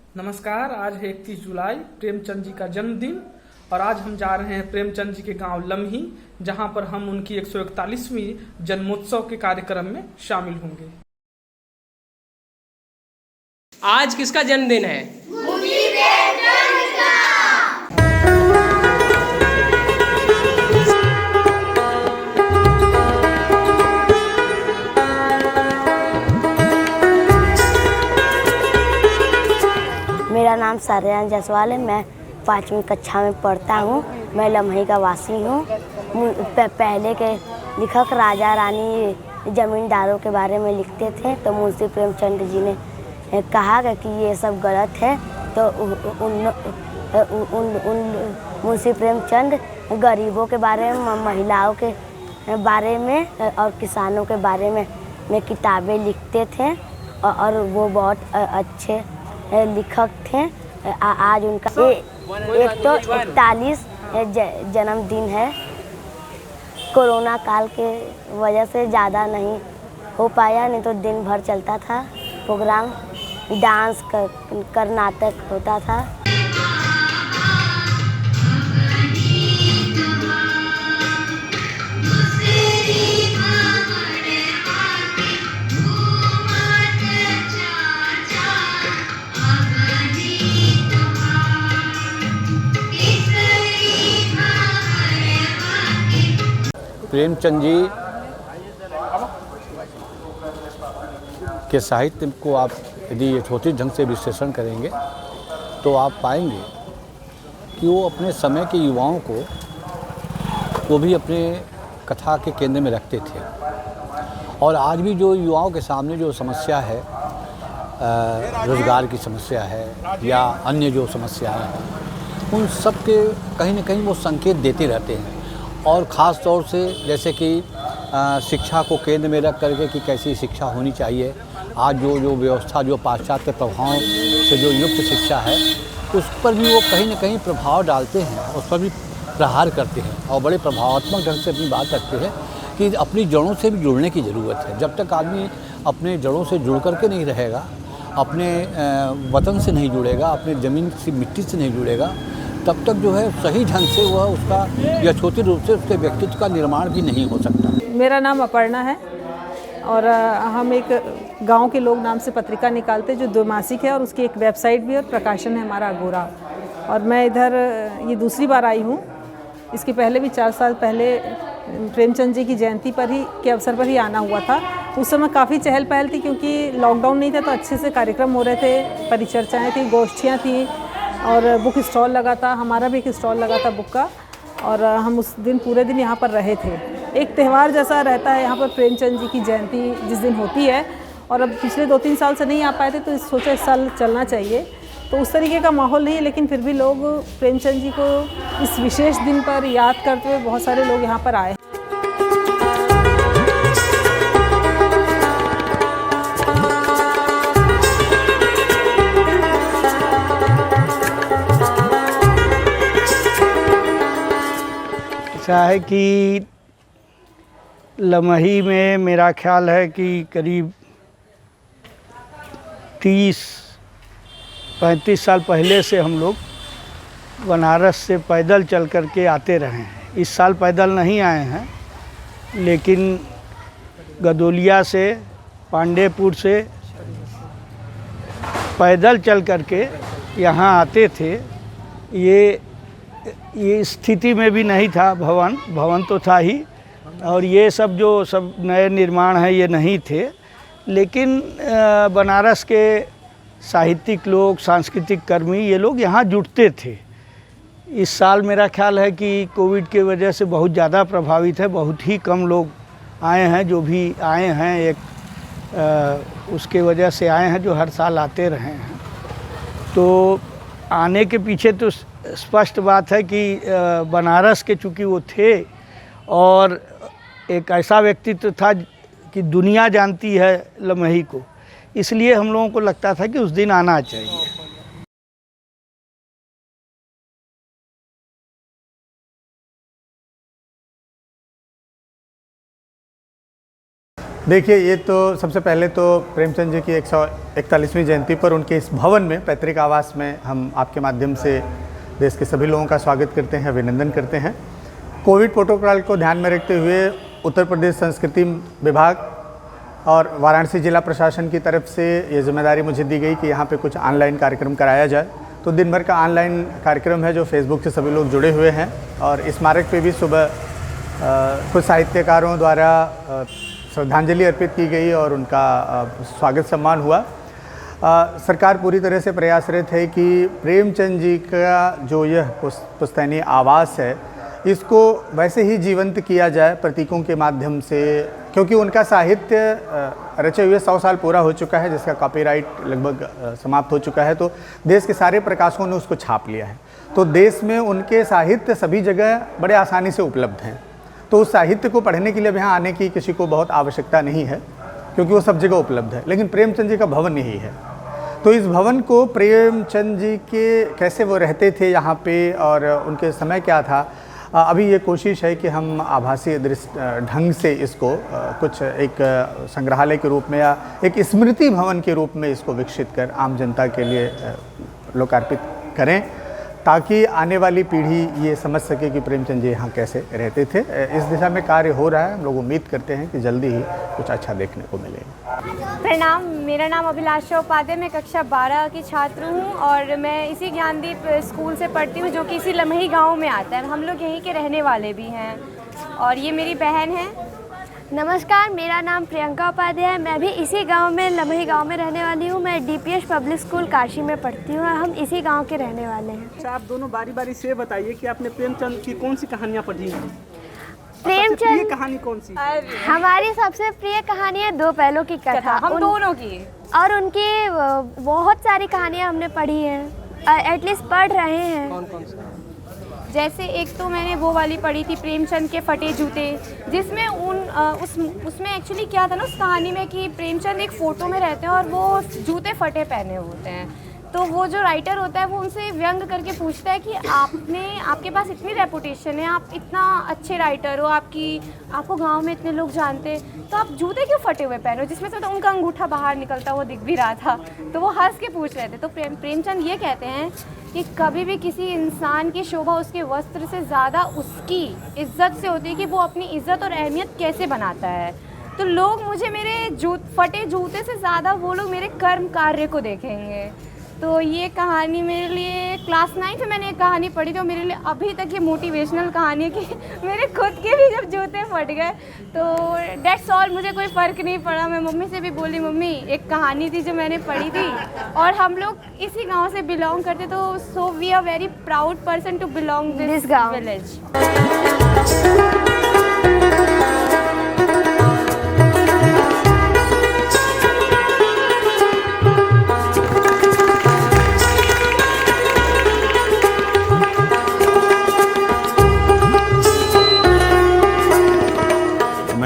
नमस्कार। आज है 31 जुलाई, प्रेमचंद जी का जन्मदिन और आज हम जा रहे हैं प्रेमचंद जी के गांव लम्ही, जहां पर हम उनकी 141वीं जन्मोत्सव के कार्यक्रम में शामिल होंगे। आज किसका जन्मदिन है? मेरा नाम सारियान जायसवाल है। मैं 5वीं कक्षा में पढ़ता हूँ। मैं लम्ही का वासी हूँ। पहले के लेखक राजा रानी जमींदारों के बारे में लिखते थे, तो मुंशी प्रेमचंद जी ने कहा कि ये सब गलत है। तो मुंशी प्रेमचंद गरीबों के बारे में, महिलाओं के बारे में और किसानों के बारे में किताबें लिखते थे और वो बहुत अच्छे लेखक थे। आज उनका 141 जन्मदिन है। कोरोना काल के वजह से ज़्यादा नहीं हो पाया, नहीं तो दिन भर चलता था प्रोग्राम। डांस कर नाटक होता था। प्रेमचंद जी के साहित्य को आप यदि यथोचित ढंग से विश्लेषण करेंगे तो आप पाएंगे कि वो अपने समय के युवाओं को वो भी अपने कथा के केंद्र में रखते थे। और आज भी जो युवाओं के सामने जो समस्या है, रोज़गार की समस्या है या अन्य जो समस्याएं हैं, उन सब के कहीं ना कहीं वो संकेत देते रहते हैं। और ख़ास तौर से जैसे कि शिक्षा को केंद्र में रख करके कि कैसी शिक्षा होनी चाहिए। आज जो व्यवस्था जो पाश्चात्य प्रभावों से जो युक्त शिक्षा है, उस पर भी वो कहीं ना कहीं प्रभाव डालते हैं, उस पर भी प्रहार करते हैं और बड़े प्रभावात्मक ढंग से अपनी बात रखते हैं कि अपनी जड़ों से भी जुड़ने की ज़रूरत है। जब तक आदमी अपने जड़ों से जुड़ करके नहीं रहेगा, अपने वतन से नहीं जुड़ेगा, अपने ज़मीन की मिट्टी से नहीं जुड़ेगा, तब तक जो है सही ढंग से वह उसका यथोचित रूप से उसके व्यक्तित्व का निर्माण भी नहीं हो सकता। मेरा नाम अपर्णा है और हम एक गांव के लोग नाम से पत्रिका निकालते हैं जो द्विमासिक है और उसकी एक वेबसाइट भी और प्रकाशन है हमारा अगोरा। और मैं इधर ये दूसरी बार आई हूँ। इसके पहले भी 4 साल पहले प्रेमचंद जी की जयंती पर ही के अवसर पर ही आना हुआ था। उस समय काफ़ी चहल पहल थी क्योंकि लॉकडाउन नहीं था, तो अच्छे से कार्यक्रम हो रहे थे, परिचर्चाएँ थी, गोष्ठियाँ थी और बुक स्टॉल लगा था। हमारा भी एक स्टॉल लगा था बुक का और हम उस दिन पूरे दिन यहाँ पर रहे थे। एक त्यौहार जैसा रहता है यहाँ पर प्रेमचंद जी की जयंती जिस दिन होती है। और अब पिछले 2-3 साल से नहीं आ पाए थे, तो सोचा इस साल चलना चाहिए। तो उस तरीके का माहौल नहीं है, लेकिन फिर भी लोग प्रेमचंद जी को इस विशेष दिन पर याद करते हुए बहुत सारे लोग यहाँ पर आए। ऐसा है कि लम्ही में मेरा ख्याल है कि करीब 30-35 साल पहले से हम लोग बनारस से पैदल चल कर के आते रहे हैं। इस साल पैदल नहीं आए हैं, लेकिन गदोलिया से, पांडेपुर से पैदल चल कर के यहाँ आते थे। ये स्थिति में भी नहीं था। भवन तो था ही, और ये सब नए निर्माण है ये नहीं थे। लेकिन बनारस के साहित्यिक लोग, सांस्कृतिक कर्मी, ये लोग यहाँ जुटते थे। इस साल मेरा ख्याल है कि कोविड के वजह से बहुत ज़्यादा प्रभावित है। बहुत ही कम लोग आए हैं, जो भी आए हैं उसके वजह से आए हैं, जो हर साल आते रहे हैं। तो आने के पीछे तो स्पष्ट बात है कि बनारस के चूँकि वो थे और एक ऐसा व्यक्तित्व था कि दुनिया जानती है लम्ही को, इसलिए हम लोगों को लगता था कि उस दिन आना चाहिए। देखिए, ये तो सबसे पहले तो प्रेमचंद जी की 141वीं जयंती पर उनके इस भवन में, पैतृक आवास में, हम आपके माध्यम से देश के सभी लोगों का स्वागत करते हैं, अभिनंदन करते हैं। कोविड प्रोटोकॉल को ध्यान में रखते हुए उत्तर प्रदेश संस्कृति विभाग और वाराणसी जिला प्रशासन की तरफ से ये जिम्मेदारी मुझे दी गई कि यहाँ पे कुछ ऑनलाइन कार्यक्रम कराया जाए। तो दिन भर का ऑनलाइन कार्यक्रम है जो फेसबुक से सभी लोग जुड़े हुए हैं, और इस स्मारक पे भी सुबह कुछ साहित्यकारों द्वारा श्रद्धांजलि अर्पित की गई और उनका स्वागत सम्मान हुआ। सरकार पूरी तरह से प्रयासरत है कि प्रेमचंद जी का जो यह पुश्तैनी आवास है, इसको वैसे ही जीवंत किया जाए प्रतीकों के माध्यम से, क्योंकि उनका साहित्य रचे हुए 100 साल पूरा हो चुका है, जिसका कॉपीराइट लगभग समाप्त हो चुका है। तो देश के सारे प्रकाशकों ने उसको छाप लिया है। तो देश में उनके साहित्य सभी जगह बड़े आसानी से उपलब्ध हैं। तो उस साहित्य को पढ़ने के लिए यहाँ आने की किसी को बहुत आवश्यकता नहीं है, क्योंकि वो सब जगह उपलब्ध है। लेकिन प्रेमचंद जी का भवन यही है। तो इस भवन को प्रेमचंद जी के कैसे वो रहते थे यहाँ पे और उनके समय क्या था, अभी ये कोशिश है कि हम आभासी ढंग से इसको कुछ एक संग्रहालय के रूप में या एक स्मृति भवन के रूप में इसको विकसित कर आम जनता के लिए लोकार्पित करें, ताकि आने वाली पीढ़ी ये समझ सके कि प्रेमचंद जी यहाँ कैसे रहते थे। इस दिशा में कार्य हो रहा है। हम लोग उम्मीद करते हैं कि जल्दी ही कुछ अच्छा देखने को मिलेगा। प्रणाम, मेरा नाम अभिलाषा उपाध्याय, मैं कक्षा 12 की छात्र हूँ और मैं इसी ज्ञानदीप स्कूल से पढ़ती हूँ, जो कि इसी लम्ही गाँव में आता है। हम लोग यहीं के रहने वाले भी हैं और ये मेरी बहन है। नमस्कार, मेरा नाम प्रियंका उपाध्याय है। मैं भी इसी गांव में, लम्ही गांव में रहने वाली हूं। मैं डीपीएस पब्लिक स्कूल काशी में पढ़ती हूं और हम इसी गांव के रहने वाले हैं। अच्छा, आप दोनों बारी बारी से बताइए कि आपने प्रेमचंद की कौन सी कहानियाँ पढ़ी हैं? प्रेमचंद कहानी कौन सी? हमारी सबसे प्रिय कहानी है दो पहलों की कथा, हम दोनों की, और उनकी बहुत सारी कहानियाँ हमने पढ़ी हैं, एटलीस्ट पढ़ रहे हैं। कौन कौन सी? जैसे एक तो मैंने वो वाली पढ़ी थी, प्रेमचंद के फटे जूते, जिसमें उसमें एक्चुअली क्या था ना उस कहानी में कि प्रेमचंद एक फ़ोटो में रहते हैं और वो जूते फटे पहने होते हैं। तो वो जो राइटर होता है वो उनसे व्यंग करके पूछता है कि आपके पास इतनी रेपुटेशन है, आप इतना अच्छे राइटर हो, आपको गांव में इतने लोग जानते हैं, तो आप जूते क्यों फटे हुए पहनो, जिसमें से तो उनका अंगूठा बाहर निकलता हुआ दिख भी रहा था। तो वो हंस के पूछ रहे थे। तो प्रेमचंद ये कहते हैं कि कभी भी किसी इंसान की शोभा उसके वस्त्र से ज़्यादा उसकी इज्जत से होती है कि वो अपनी इज्जत और अहमियत कैसे बनाता है। तो लोग मुझे मेरे फटे जूते से ज़्यादा वो लोग मेरे कर्म कार्य को देखेंगे। तो ये कहानी मेरे लिए क्लास 9 में मैंने एक कहानी पढ़ी थी, मेरे लिए अभी तक ये मोटिवेशनल कहानी है कि मेरे खुद के भी जब जूते फट गए तो डेट्स ऑल, मुझे कोई फ़र्क नहीं पड़ा। मैं मम्मी से भी बोली, मम्मी एक कहानी थी जो मैंने पढ़ी थी और हम लोग इसी गांव से बिलोंग करते, तो so we are very proud person to belong this village.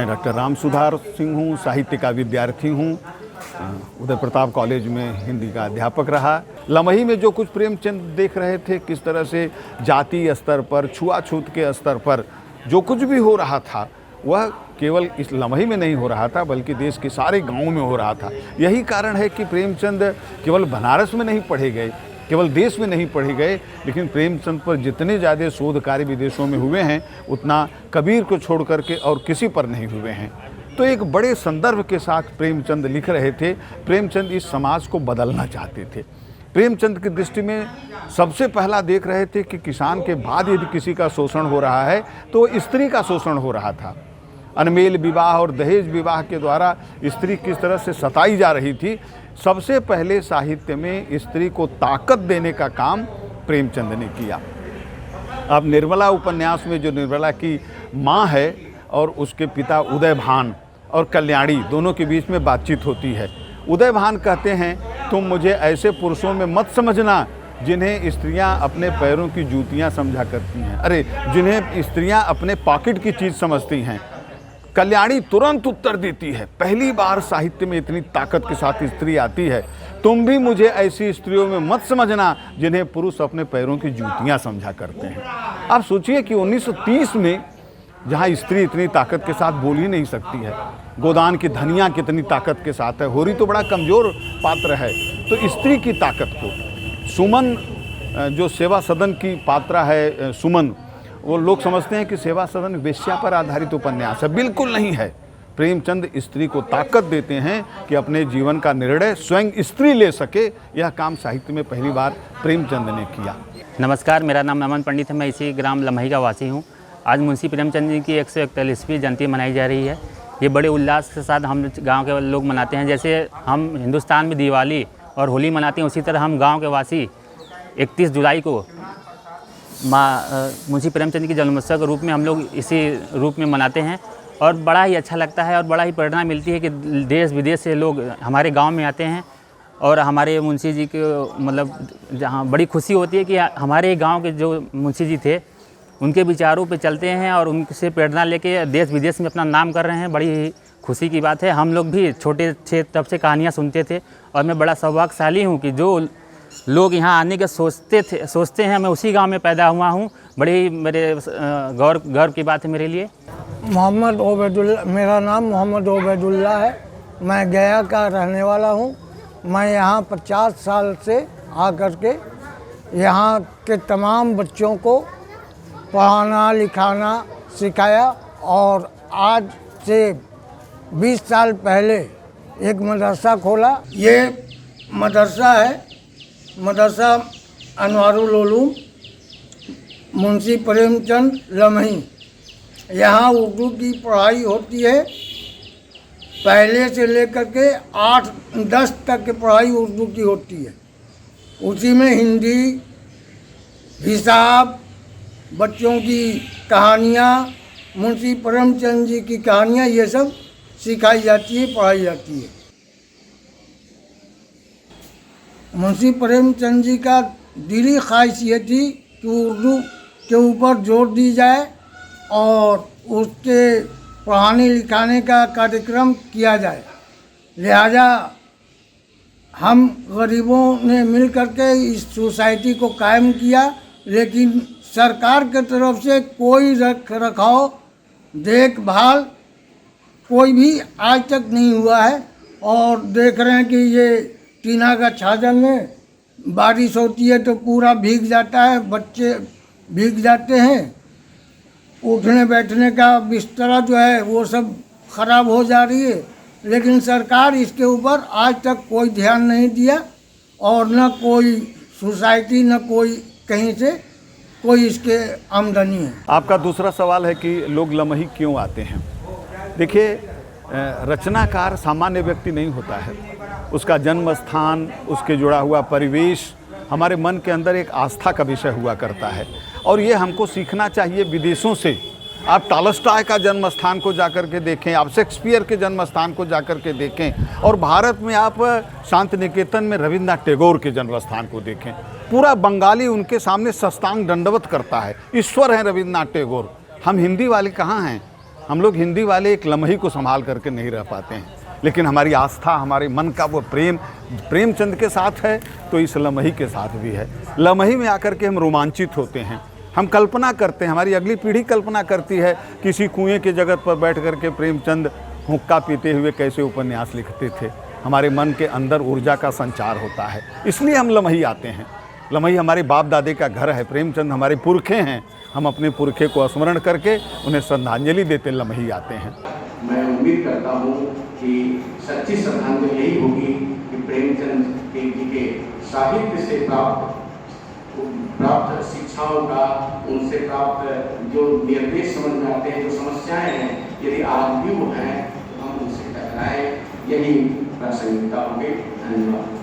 Doctor Ram Sudhar Singh हूँ, साहित्य का विद्यार्थी हूँ, उदय प्रताप कॉलेज में हिंदी का अध्यापक रहा। लम्ही में जो कुछ प्रेमचंद देख रहे थे, किस तरह से जातीय स्तर पर, छुआछूत के स्तर पर जो कुछ भी हो रहा था, वह केवल इस लम्ही में नहीं हो रहा था बल्कि देश के सारे गाँव में हो रहा था। यही कारण है कि प्रेमचंद केवल बनारस में नहीं पढ़े गए, केवल देश में नहीं पढ़े गए, लेकिन प्रेमचंद पर जितने ज़्यादा शोध कार्य विदेशों में हुए हैं उतना कबीर को छोड़ करके और किसी पर नहीं हुए हैं। तो एक बड़े संदर्भ के साथ प्रेमचंद लिख रहे थे। प्रेमचंद इस समाज को बदलना चाहते थे। प्रेमचंद की दृष्टि में सबसे पहला देख रहे थे कि किसान के बाद यदि किसी का शोषण हो रहा है तो स्त्री का शोषण हो रहा था। अनमेल विवाह और दहेज विवाह के द्वारा स्त्री किस तरह से सताई जा रही थी। सबसे पहले साहित्य में स्त्री को ताकत देने का काम प्रेमचंद ने किया। अब निर्मला उपन्यास में जो निर्मला की माँ है और उसके पिता उदय भान और कल्याणी, दोनों के बीच में बातचीत होती है। उदय भान कहते हैं, तुम मुझे ऐसे पुरुषों में मत समझना जिन्हें स्त्रियां अपने पैरों की जूतियां समझा करती हैं, अरे जिन्हें स्त्रियां अपने पॉकेट की चीज़ समझती हैं। कल्याणी तुरंत उत्तर देती है, पहली बार साहित्य में इतनी ताकत के साथ स्त्री आती है, तुम भी मुझे ऐसी स्त्रियों में मत समझना जिन्हें पुरुष अपने पैरों की जूतियां समझा करते हैं। आप सोचिए कि 1930 में जहाँ स्त्री इतनी ताकत के साथ बोल ही नहीं सकती है। गोदान की धनिया कितनी ताकत के साथ है। होरी तो बड़ा कमज़ोर पात्र है, तो स्त्री की ताकत को सुमन जो सेवा सदन की पात्रा है सुमन, वो लोग समझते हैं कि सेवा सदन वेश्या पर आधारित उपन्यास है। बिल्कुल नहीं है। प्रेमचंद स्त्री को ताकत देते हैं कि अपने जीवन का निर्णय स्वयं स्त्री ले सके। यह काम साहित्य में पहली बार प्रेमचंद ने किया। नमस्कार, मेरा नाम नमन पंडित है। मैं इसी ग्राम लम्ही का वासी हूँ। आज मुंशी प्रेमचंद जी की 141वीं जयंती मनाई जा रही है। ये बड़े उल्लास के साथ हम गांव के लोग मनाते हैं। जैसे हम हिंदुस्तान में दिवाली और होली मनाते हैं, उसी तरह हम गांव के वासी 31 जुलाई को मुंशी प्रेमचंद की जन्मोत्सव के रूप में हम लोग इसी रूप में मनाते हैं। और बड़ा ही अच्छा लगता है और बड़ा ही प्रेरणा मिलती है कि देश विदेश से लोग हमारे गांव में आते हैं और हमारे मुंशी जी के मतलब जहां बड़ी खुशी होती है कि हमारे गांव के जो मुंशी जी थे उनके विचारों पे चलते हैं और उनसे प्रेरणा लेके देश विदेश में अपना नाम कर रहे हैं। बड़ी ही खुशी की बात है। हम लोग भी छोटे तब से कहानियाँ सुनते थे और मैं बड़ा सौभाग्यशाली हूँ कि जो लोग यहाँ आने के सोचते हैं, मैं उसी गांव में पैदा हुआ हूँ। बड़ी मेरे गर्व की बात है मेरे लिए। मोहम्मद ओबैदुल्ला, मेरा नाम मोहम्मद ओबैदुल्ला है। मैं गया का रहने वाला हूँ। मैं यहाँ 50 साल से आकर के यहाँ के तमाम बच्चों को पढ़ाना लिखाना सिखाया और आज से 20 साल पहले एक मदरसा खोला। ये मदरसा है मदरसा अनवारुल उलूम मुंशी प्रेमचंद लम्ही। यहाँ उर्दू की पढ़ाई होती है। पहले से लेकर के 8-10 तक की पढ़ाई उर्दू की होती है। उसी में हिंदी, हिसाब, बच्चों की कहानियाँ, मुंशी प्रेमचंद जी की कहानियाँ, ये सब सिखाई जाती है, पढ़ाई जाती है। मुंशी प्रेमचंद जी का दिली ख्वाहिश ये थी कि उर्दू के ऊपर जोर दी जाए और उसके पढ़ाने लिखाने का कार्यक्रम किया जाए। लिहाजा हम गरीबों ने मिल करके इस सोसाइटी को कायम किया, लेकिन सरकार की तरफ से कोई रख रखाव देखभाल कोई भी आज तक नहीं हुआ है। और देख रहे हैं कि ये टीना का छाजन में बारिश होती है तो पूरा भीग जाता है, बच्चे भीग जाते हैं। उठने बैठने का बिस्तरा जो है वो सब ख़राब हो जा रही है, लेकिन सरकार इसके ऊपर आज तक कोई ध्यान नहीं दिया और न कोई सोसाइटी न कोई कहीं से कोई इसके आमदनी है। आपका दूसरा सवाल है कि लोग लम्ही क्यों आते हैं। देखिए, रचनाकार सामान्य व्यक्ति नहीं होता है। उसका जन्म स्थान, उसके जुड़ा हुआ परिवेश हमारे मन के अंदर एक आस्था का विषय हुआ करता है और ये हमको सीखना चाहिए विदेशों से। आप टॉलस्टॉय का जन्म स्थान को जाकर के देखें, आप शेक्सपियर के जन्म स्थान को जाकर के देखें और भारत में आप शांति निकेतन में रविन्द्रनाथ टैगोर के जन्म स्थान को देखें। पूरा बंगाली उनके सामने साष्टांग दंडवत करता है। ईश्वर हैं रविन्द्रनाथ टैगोर। हम हिंदी वाले कहाँ हैं? हम लोग हिंदी वाले एक लम्ही को संभाल करके नहीं रह पाते हैं, लेकिन हमारी आस्था, हमारे मन का वो प्रेम प्रेमचंद के साथ है तो इस लम्ही के साथ भी है। लम्ही में आकर के हम रोमांचित होते हैं, हम कल्पना करते हैं, हमारी अगली पीढ़ी कल्पना करती है किसी कुएं के जगह पर बैठ करके प्रेमचंद हुक्का पीते हुए कैसे उपन्यास लिखते थे। हमारे मन के अंदर ऊर्जा का संचार होता है, इसलिए हम लम्ही आते हैं। लम्ही हमारे बाप दादे का घर है, प्रेमचंद हमारे पुरखे हैं। हम अपने पुरखे को स्मरण करके उन्हें श्रद्धांजलि देते लम्ही आते हैं। मैं उम्मीद करता हूँ कि सच्ची श्रद्धांजलि यही होगी कि प्रेमचंद के साहित्य से प्राप्त शिक्षाओं का, उनसे प्राप्त जो निर्देश समझ में आते हैं, जो समस्याएं हैं, यदि आज भी वो हैं तो हम उनसे टकराएं, यही प्रासंगिकता होगी। धन्यवाद।